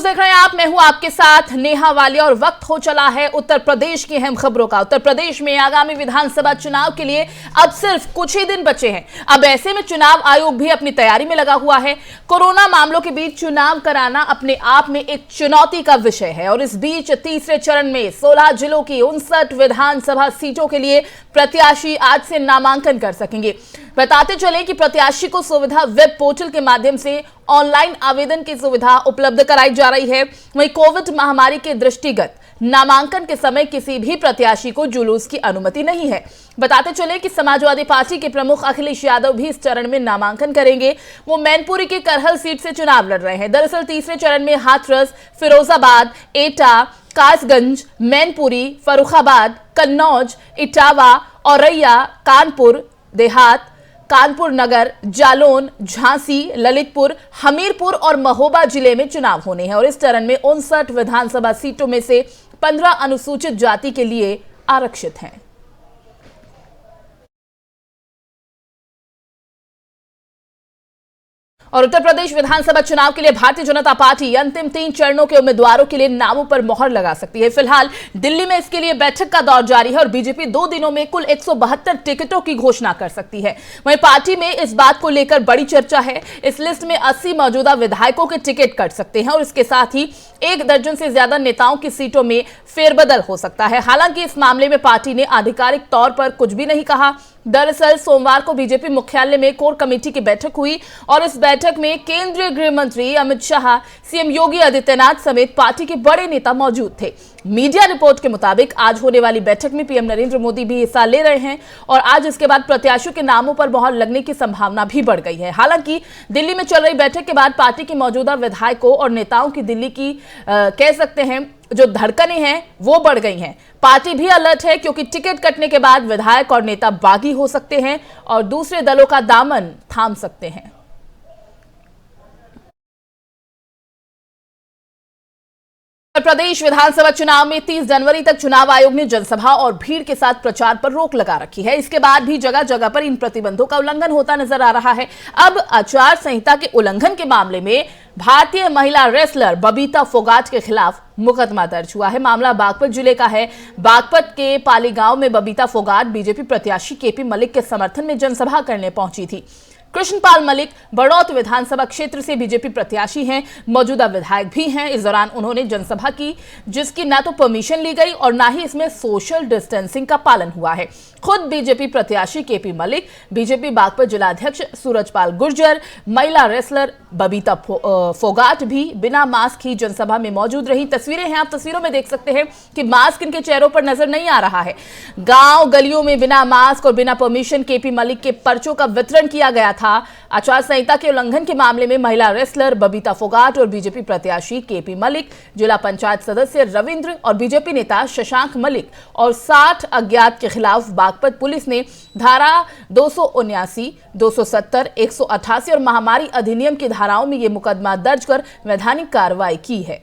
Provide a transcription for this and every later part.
News देख रहे हैं आप। मैं हूं आपके साथ नेहा वालिया और वक्त हो चला है उत्तर प्रदेश की अहम खबरों का। उत्तर प्रदेश में आगामी विधानसभा चुनाव के लिए अब सिर्फ कुछ ही दिन बचे हैं। अब ऐसे में चुनाव आयोग भी अपनी तैयारी में लगा हुआ है। कोरोना मामलों के बीच चुनाव कराना अपने आप में एक चुनौती का विषय है और इस बीच तीसरे चरण में 16 जिलों की 59 विधानसभा सीटों के लिए प्रत्याशी आज से नामांकन कर सकेंगे। बताते चलें कि प्रत्याशी को सुविधा वेब पोर्टल के माध्यम से ऑनलाइन आवेदन की सुविधा उपलब्ध कराई जा रही है। वहीं कोविड महामारी के दृष्टिगत नामांकन के समय किसी भी प्रत्याशी को जुलूस की अनुमति नहीं है। बताते चले कि समाजवादी पार्टी के प्रमुख अखिलेश यादव भी इस चरण में नामांकन करेंगे। वो मैनपुरी की करहल सीट से चुनाव लड़ रहे हैं। दरअसल तीसरे चरण में हाथरस, फिरोजाबाद, एटा, कासगंज, मैनपुरी, फर्रुखाबाद, कन्नौज, इटावा, औरैया, कानपुर देहात, कानपुर नगर, जालौन, झांसी, ललितपुर, हमीरपुर और महोबा जिले में चुनाव होने हैं और इस चरण में 59 विधानसभा सीटों में से 15 अनुसूचित जाति के लिए आरक्षित हैं। और उत्तर प्रदेश विधानसभा चुनाव के लिए भारतीय जनता पार्टी अंतिम 3 चरणों के उम्मीदवारों के लिए नामों पर मोहर लगा सकती है। फिलहाल दिल्ली में इसके लिए बैठक का दौर जारी है और बीजेपी 2 दिनों में कुल 172 टिकटों की घोषणा कर सकती है। वहीं पार्टी में इस बात को लेकर बड़ी चर्चा है। इस लिस्ट में 80 मौजूदा विधायकों के टिकट कट सकते हैं और इसके साथ ही 1 दर्जन से ज्यादा नेताओं की सीटों में फेरबदल हो सकता है। हालांकि इस मामले में पार्टी ने आधिकारिक तौर पर कुछ भी नहीं कहा। दरअसल सोमवार को बीजेपी मुख्यालय में कोर कमेटी की बैठक हुई और इस बैठक में केंद्रीय गृह मंत्री अमित शाह, सीएम योगी आदित्यनाथ समेत पार्टी के बड़े नेता मौजूद थे। मीडिया रिपोर्ट के मुताबिक आज होने वाली बैठक में पीएम नरेंद्र मोदी भी हिस्सा ले रहे हैं और आज इसके बाद प्रत्याशियों के नामों पर मोहर लगने की संभावना भी बढ़ गई है। हालांकि दिल्ली में चल रही बैठक के बाद पार्टी के मौजूदा विधायकों और नेताओं की दिल्ली की कह सकते हैं जो धड़कनें हैं वो बढ़ गई हैं। पार्टी भी अलर्ट है क्योंकि टिकट कटने के बाद विधायक और नेता बागी हो सकते हैं और दूसरे दलों का दामन थाम सकते हैं। उत्तर प्रदेश विधानसभा चुनाव में 30 जनवरी तक चुनाव आयोग ने जनसभा और भीड़ के साथ प्रचार पर रोक लगा रखी है। इसके बाद भी जगह जगह पर इन प्रतिबंधों का उल्लंघन होता नजर आ रहा है। अब आचार संहिता के उल्लंघन के मामले में भारतीय महिला रेसलर बबीता फोगाट के खिलाफ मुकदमा दर्ज हुआ है। मामला बागपत जिले का है। बागपत के पाली गांव में बबीता फोगाट बीजेपी प्रत्याशी केपी मलिक के समर्थन में जनसभा करने पहुंची थी। कृष्णपाल मलिक बड़ौत विधानसभा क्षेत्र से बीजेपी प्रत्याशी हैं, मौजूदा विधायक भी हैं। इस दौरान उन्होंने जनसभा की जिसकी न तो परमिशन ली गई और न ही इसमें सोशल डिस्टेंसिंग का पालन हुआ है। खुद बीजेपी प्रत्याशी केपी मलिक, बीजेपी बागपत जिलाध्यक्ष सूरजपाल गुर्जर, महिला रेसलर बबीता फोगाट भी बिना मास्क ही जनसभा में मौजूद रही। तस्वीरें हैं, आप तस्वीरों में देख सकते हैं कि मास्क इनके चेहरों पर नजर नहीं आ रहा है। गांव गलियों में बिना मास्क और बिना परमिशन केपी मलिक के पर्चों का वितरण किया गया था। आचार संहिता के उल्लंघन के मामले में महिला रेसलर बबीता फोगाट और बीजेपपी प्रत्याशी केपी मलिक, जिला पंचायत सदस्य रविंद्र और बीजेपी नेता शशांक मलिक और 60 अज्ञात के खिलाफ बागपत पुलिस ने धारा 279, 270, 188 और महामारी अधिनियम की धाराओं में यह मुकदमा दर्ज कर वैधानिक कार्रवाई की है।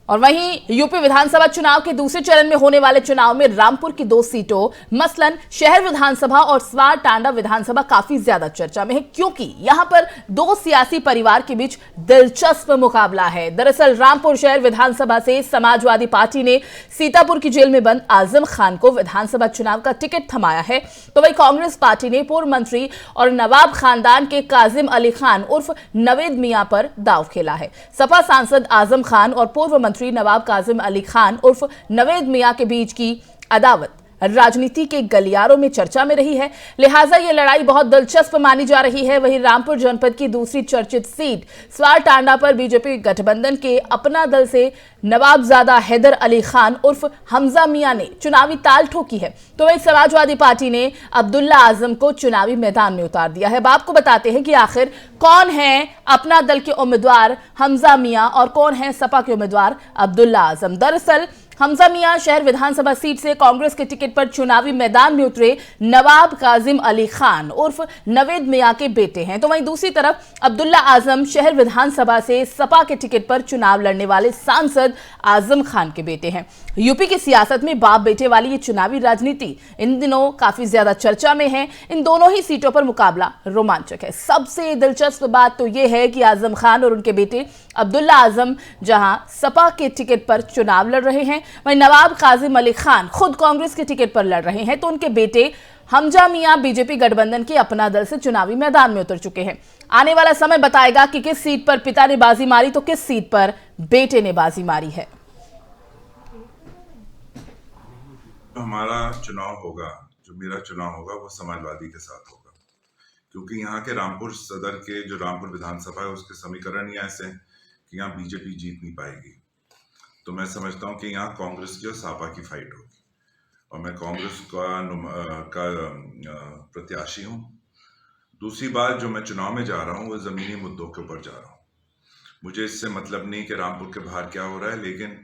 और वहीं यूपी विधानसभा चुनाव के दूसरे चरण में होने वाले चुनाव में रामपुर की 2 सीटों मसलन शहर विधानसभा और स्वार टांडा विधानसभा काफी ज्यादा चर्चा में है क्योंकि यहां पर 2 सियासी परिवार के बीच दिलचस्प मुकाबला है। दरअसल रामपुर शहर विधानसभा से समाजवादी पार्टी ने सीतापुर की जेल में बंद आजम खान को विधानसभा चुनाव का टिकट थमाया है, तो वहीं कांग्रेस पार्टी ने पूर्व मंत्री और नवाब खानदान के काजिम अली खान उर्फ नवेद मियां पर दांव खेला है। सपा सांसद आजम खान और पूर्व मंत्री नवाब काजिम अली खान उर्फ नवेद मियां के बीच की अदावत राजनीति के गलियारों में चर्चा में रही है, लिहाजा यह लड़ाई बहुत दिलचस्प मानी जा रही है। वहीं रामपुर जनपद की दूसरी चर्चित सीट स्वार टांडा पर बीजेपी गठबंधन के अपना दल से नवाबजादा हैदर अली खान उर्फ हमजा मियां ने चुनावी ताल ठोकी है, तो वहीं समाजवादी पार्टी ने अब्दुल्ला आजम को चुनावी मैदान में उतार दिया है। अब आपको बताते हैं कि आखिर कौन है अपना दल के उम्मीदवार हमजा मियां और कौन है सपा के उम्मीदवार अब्दुल्ला आजम। दरअसल हमजा मियां शहर विधानसभा सीट से कांग्रेस के टिकट पर चुनावी मैदान में उतरे नवाब काजिम अली खान उर्फ नवेद मियां के बेटे हैं। तो वहीं दूसरी तरफ अब्दुल्ला आजम शहर विधानसभा से सपा के टिकट पर चुनाव लड़ने वाले सांसद आजम खान के बेटे हैं। यूपी की सियासत में बाप बेटे वाली ये चुनावी राजनीति इन दिनों काफी ज्यादा चर्चा में है। इन दोनों ही सीटों पर मुकाबला रोमांचक है। सबसे दिलचस्प बात तो यह है कि आजम खान और उनके बेटे अब्दुल्ला आजम जहां सपा के टिकट पर चुनाव लड़ रहे हैं, वहीं नवाब काजिम अली खान खुद कांग्रेस के टिकट पर लड़ रहे हैं, तो उनके बेटे हमजा मियां बीजेपी गठबंधन के अपना दल से चुनावी मैदान में उतर चुके हैं। आने वाला समय बताएगा कि किस सीट पर पिता ने बाजी मारी तो किस सीट पर बेटे ने बाजी मारी है। हमारा चुनाव होगा, जो मेरा चुनाव होगा वो समाजवादी के साथ होगा, क्योंकि यहाँ के रामपुर सदर के जो रामपुर विधानसभा है उसके समीकरण ही ऐसे हैं कि यहाँ बीजेपी जीत नहीं पाएगी। तो मैं समझता हूँ कि यहाँ कांग्रेस की और सपा की फाइट होगी और मैं कांग्रेस का प्रत्याशी हूँ। दूसरी बात, जो मैं चुनाव में जा रहा हूँ वो जमीनी मुद्दों के ऊपर जा रहा हूँ। मुझे इससे मतलब नहीं कि रामपुर के बाहर क्या हो रहा है, लेकिन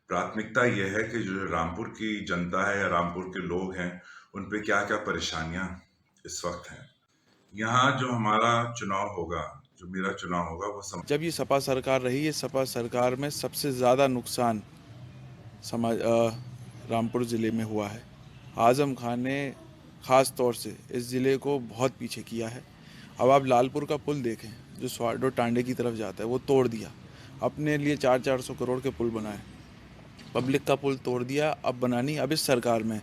प्राथमिकता यह है कि जो रामपुर की जनता है या रामपुर के लोग हैं उन पे क्या क्या परेशानियां इस वक्त हैं। यहाँ जो हमारा चुनाव होगा, जो मेरा चुनाव होगा वो जब ये सपा सरकार रही है, सपा सरकार में सबसे ज़्यादा नुकसान रामपुर ज़िले में हुआ है। आज़म खान ने ख़ास तौर से इस ज़िले को बहुत पीछे किया है। अब आप लालपुर का पुल देखें जो स्वाडो टांडे की तरफ जाता है, वो तोड़ दिया, अपने लिए 400 करोड़ के पुल बनाए, पब्लिक का पुल तोड़ दिया। अब बनानी, अब इस सरकार में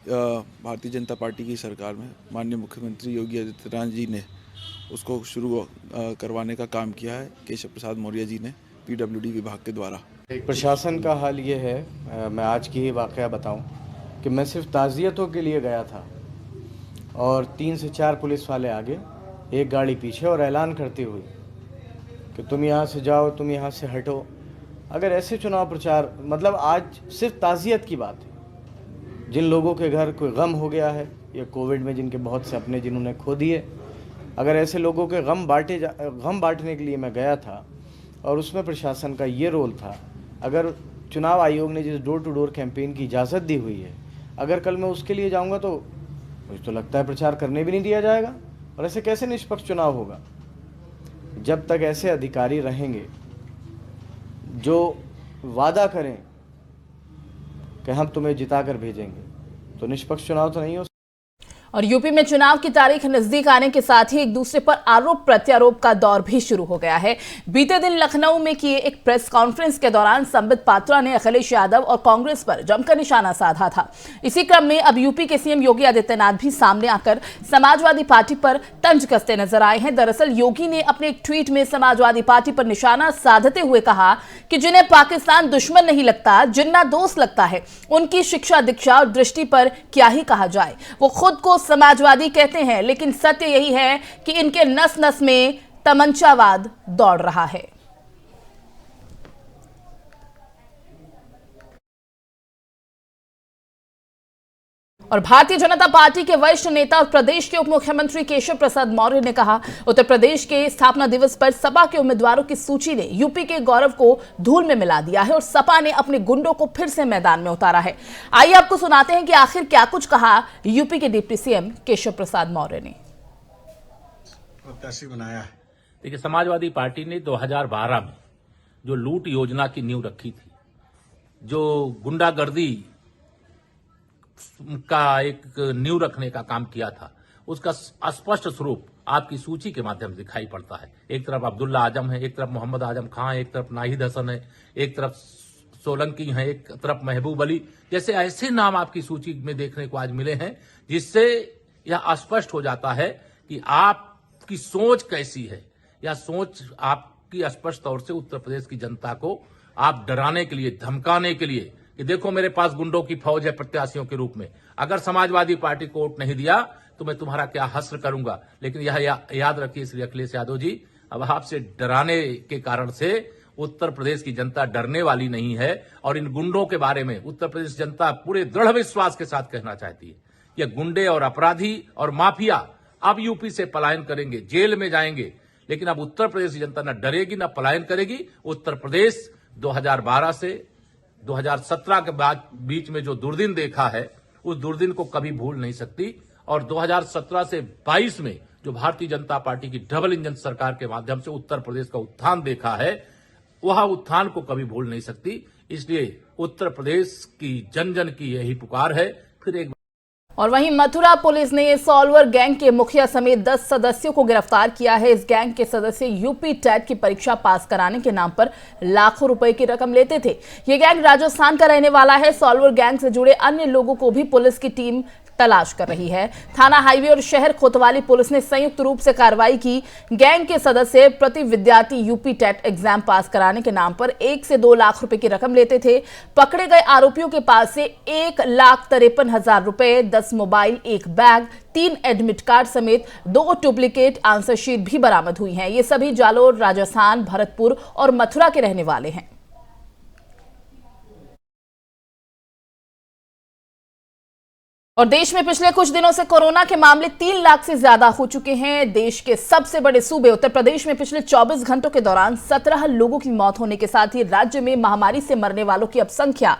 भारतीय जनता पार्टी की सरकार में माननीय मुख्यमंत्री योगी आदित्यनाथ जी ने उसको शुरू करवाने का काम किया है। केशव प्रसाद मौर्य जी ने पीडब्ल्यूडी विभाग के द्वारा। प्रशासन का हाल ये है, मैं आज की ही वाक़या बताऊं कि मैं सिर्फ ताज़ियतों के लिए गया था और 3 से 4 पुलिस वाले आगे, एक गाड़ी पीछे और ऐलान करती हुई कि तुम यहाँ से जाओ, तुम यहाँ से हटो। अगर ऐसे चुनाव प्रचार, मतलब आज सिर्फ ताज़ियत की बात है। जिन लोगों के घर कोई गम हो गया है या कोविड में जिनके बहुत से अपने जिन्होंने खो दिए, अगर ऐसे लोगों के गम बांटने के लिए मैं गया था और उसमें प्रशासन का ये रोल था। अगर चुनाव आयोग ने जिस डोर टू डोर कैंपेन की इजाज़त दी हुई है, अगर कल मैं उसके लिए जाऊंगा तो मुझे तो लगता है प्रचार करने भी नहीं दिया जाएगा। और ऐसे कैसे निष्पक्ष चुनाव होगा जब तक ऐसे अधिकारी रहेंगे जो वादा करें कि हम तुम्हें जिताकर भेजेंगे, तो निष्पक्ष चुनाव तो नहीं हो। और यूपी में चुनाव की तारीख नजदीक आने के साथ ही एक दूसरे पर आरोप प्रत्यारोप का दौर भी शुरू हो गया है। बीते दिन लखनऊ में किए एक प्रेस कॉन्फ्रेंस के दौरान संबित पात्रा ने अखिलेश यादव और कांग्रेस पर जमकर निशाना साधा था। इसी क्रम में अब यूपी के सीएम योगी आदित्यनाथ भी सामने आकर समाजवादी पार्टी पर तंज कसते नजर आए हैं। दरअसल योगी ने अपने एक ट्वीट में समाजवादी पार्टी पर निशाना साधते हुए कहा कि जिन्हें पाकिस्तान दुश्मन नहीं लगता, जिन्ना दोस्त लगता है, उनकी शिक्षा, दीक्षा और दृष्टि पर क्या ही कहा जाए। वो खुद को समाजवादी कहते हैं, लेकिन सत्य यही है कि इनके नस नस में तमंचावाद दौड़ रहा है। और भारतीय जनता पार्टी के वरिष्ठ नेता और प्रदेश के उप मुख्यमंत्री केशव प्रसाद मौर्य ने कहा, उत्तर प्रदेश के स्थापना दिवस पर सपा के उम्मीदवारों की सूची ने यूपी के गौरव को धूल में मिला दिया है और सपा ने अपने गुंडों को फिर से मैदान में उतारा है। आइए आपको सुनाते हैं कि आखिर क्या कुछ कहा यूपी के डिप्टी सीएम केशव प्रसाद मौर्य ने। प्रत्याशी बनाया है। देखिए, समाजवादी पार्टी ने 2012 में जो लूट योजना की नींव रखी थी, जो गुंडागर्दी का एक नींव रखने का काम किया था, उसका स्पष्ट स्वरूप आपकी सूची के माध्यम से दिखाई पड़ता है। एक तरफ अब्दुल्ला आजम है, एक तरफ मोहम्मद आजम खां, एक तरफ नाहिद हसन है, एक तरफ सोलंकी है, एक तरफ महबूब अली, जैसे ऐसे नाम आपकी सूची में देखने को आज मिले हैं, जिससे यह स्पष्ट हो जाता है कि आपकी सोच कैसी है। यह सोच आपकी स्पष्ट तौर से उत्तर प्रदेश की जनता को आप डराने के लिए, धमकाने के लिए कि देखो मेरे पास गुंडों की फौज है प्रत्याशियों के रूप में, अगर समाजवादी पार्टी को वोट नहीं दिया तो मैं तुम्हारा क्या हश्र करूंगा। लेकिन यह याद रखिए श्री अखिलेश यादव जी, अब आपसे डराने के कारण से उत्तर प्रदेश की जनता डरने वाली नहीं है। और इन गुंडों के बारे में उत्तर प्रदेश जनता पूरे दृढ़ विश्वास के साथ कहना चाहती है, ये गुंडे और अपराधी और माफिया अब यूपी से पलायन करेंगे, जेल में जाएंगे। लेकिन अब उत्तर प्रदेश की जनता न डरेगी न पलायन करेगी। उत्तर प्रदेश 2012 से 2017 के बाद बीच में जो दुर्दिन देखा है उस दुर्दिन को कभी भूल नहीं सकती। और 2017 से 22 में जो भारतीय जनता पार्टी की डबल इंजन सरकार के माध्यम से उत्तर प्रदेश का उत्थान देखा है, वह उत्थान को कभी भूल नहीं सकती। इसलिए उत्तर प्रदेश की जन जन की यही पुकार है। फिर एक और वहीं मथुरा पुलिस ने सॉल्वर गैंग के मुखिया समेत 10 सदस्यों को गिरफ्तार किया है। इस गैंग के सदस्य यूपी टेट की परीक्षा पास कराने के नाम पर लाखों रुपए की रकम लेते थे। ये गैंग राजस्थान का रहने वाला है। सॉल्वर गैंग से जुड़े अन्य लोगों को भी पुलिस की टीम तलाश कर रही है। थाना हाईवे और शहर कोतवाली पुलिस ने संयुक्त रूप से कार्रवाई की। गैंग के सदस्य प्रति विद्यार्थी यूपी टेट एग्जाम पास कराने के नाम पर 1 से 2 लाख रुपए की रकम लेते थे। पकड़े गए आरोपियों के पास से 1,53,000 रुपए, 10 मोबाइल, 1 बैग, 3 एडमिट कार्ड समेत 2 डुप्लीकेट आंसर शीट भी बरामद हुई हैं। ये सभी जालोर, राजस्थान, भरतपुर और मथुरा के रहने वाले हैं। और देश में पिछले कुछ दिनों से कोरोना के मामले 3 लाख से ज्यादा हो चुके हैं। देश के सबसे बड़े सूबे उत्तर प्रदेश में पिछले 24 घंटों के दौरान 17 लोगों की मौत होने के साथ ही राज्य में महामारी से मरने वालों की अब संख्या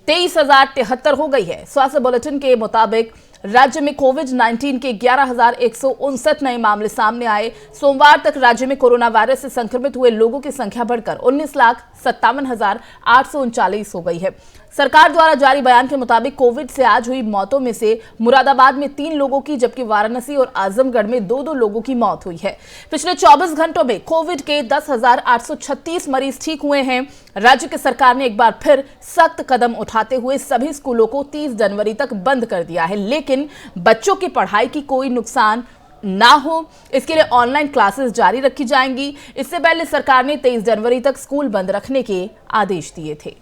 23,073 हो गई है। स्वास्थ्य बुलेटिन के मुताबिक राज्य में कोविड-19 के 11,159 नए मामले सामने आए। सोमवार तक राज्य में कोरोना वायरस से संक्रमित हुए लोगों की संख्या बढ़कर 19,57,839 हो गई है। सरकार द्वारा जारी बयान के मुताबिक कोविड से आज हुई मौतों में से मुरादाबाद में 3 लोगों की, जबकि वाराणसी और आजमगढ़ में 2-2 लोगों की मौत हुई है। पिछले 24 घंटों में कोविड के 10,836 मरीज ठीक हुए हैं। राज्य की सरकार ने एक बार फिर सख्त कदम उठाते हुए सभी स्कूलों को 30 जनवरी तक बंद कर दिया है, लेकिन बच्चों की पढ़ाई की कोई नुकसान ना हो, इसके लिए ऑनलाइन क्लासेस जारी रखी जाएंगी। इससे पहले सरकार ने 23 जनवरी तक स्कूल बंद रखने के आदेश दिए थे।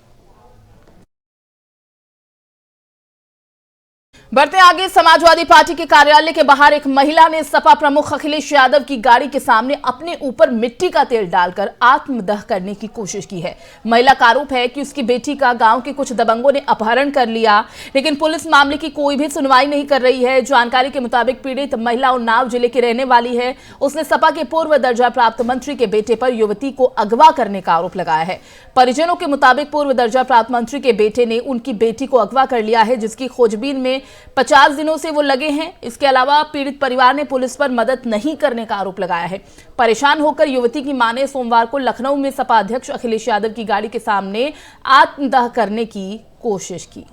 बढ़ते आगे, समाजवादी पार्टी के कार्यालय के बाहर एक महिला ने सपा प्रमुख अखिलेश यादव की गाड़ी के सामने अपने ऊपर मिट्टी का तेल डालकर आत्मदह करने की कोशिश की है। महिला का आरोप है कि उसकी बेटी का गांव के कुछ दबंगों ने अपहरण कर लिया, लेकिन पुलिस मामले की कोई भी सुनवाई नहीं कर रही है। जानकारी के मुताबिक पीड़ित महिला उन्नाव जिले की रहने वाली है। उसने सपा के पूर्व दर्जा प्राप्त मंत्री के बेटे पर युवती को अगवा करने का आरोप लगाया है। परिजनों के मुताबिक पूर्व दर्जा प्राप्त मंत्री के बेटे ने उनकी बेटी को अगवा कर लिया है, जिसकी खोजबीन में 50 दिनों से वो लगे हैं। इसके अलावा पीड़ित परिवार ने पुलिस पर मदद नहीं करने का आरोप लगाया है। परेशान होकर युवती की मां ने सोमवार को लखनऊ में सपा अध्यक्ष अखिलेश यादव की गाड़ी के सामने आत्मदाह करने की कोशिश की।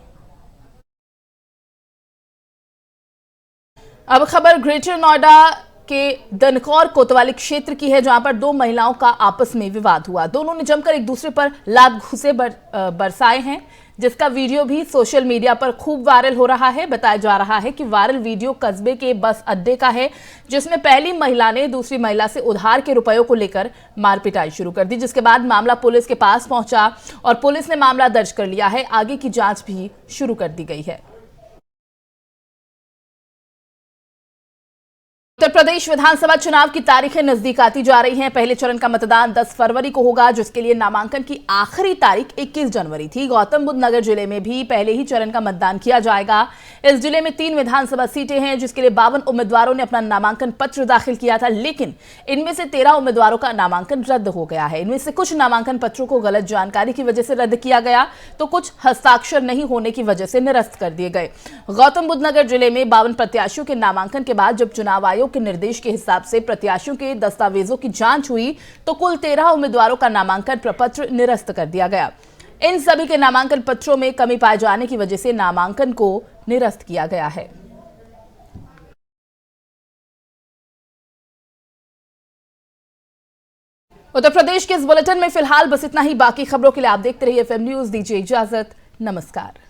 अब खबर ग्रेटर नोएडा के दनकौर कोतवाली क्षेत्र की है, जहां पर 2 महिलाओं का आपस में विवाद हुआ। दोनों ने जमकर एक दूसरे पर लात घूंसे बरसाए हैं, जिसका वीडियो भी सोशल मीडिया पर खूब वायरल हो रहा है। बताया जा रहा है कि वायरल वीडियो कस्बे के बस अड्डे का है, जिसमें पहली महिला ने दूसरी महिला से उधार के रुपयों को लेकर मारपिटाई शुरू कर दी, जिसके बाद मामला पुलिस के पास पहुंचा और पुलिस ने मामला दर्ज कर लिया है। आगे की जांच भी शुरू कर दी गई है। उत्तर प्रदेश विधानसभा चुनाव की तारीखें नजदीक आती जा रही हैं। पहले चरण का मतदान 10 फरवरी को होगा, जिसके लिए नामांकन की आखिरी तारीख 21 जनवरी थी। गौतम बुद्ध नगर जिले में भी पहले ही चरण का मतदान किया जाएगा। इस जिले में 3 विधानसभा सीटें हैं, जिसके लिए 52 उम्मीदवारों ने अपना नामांकन पत्र दाखिल किया था, लेकिन इनमें से 13 उम्मीदवारों का नामांकन रद्द हो गया है। इनमें से कुछ नामांकन पत्रों को गलत जानकारी की वजह से रद्द किया गया, तो कुछ हस्ताक्षर नहीं होने की वजह से निरस्त कर दिए गए। गौतम बुद्ध नगर जिले में 52 प्रत्याशियों के नामांकन के बाद जब चुनाव आयोग के निर्देश के हिसाब से प्रत्याशियों के दस्तावेजों की जांच हुई, तो कुल 13 उम्मीदवारों का नामांकन प्रपत्र निरस्त कर दिया गया। इन सभी के नामांकन पत्रों में कमी पाए जाने की वजह से नामांकन को निरस्त किया गया है। उत्तर प्रदेश के इस बुलेटिन में फिलहाल बस इतना ही। बाकी खबरों के लिए आप देखते रहिए FM न्यूज़। दीजिए इजाजत, नमस्कार।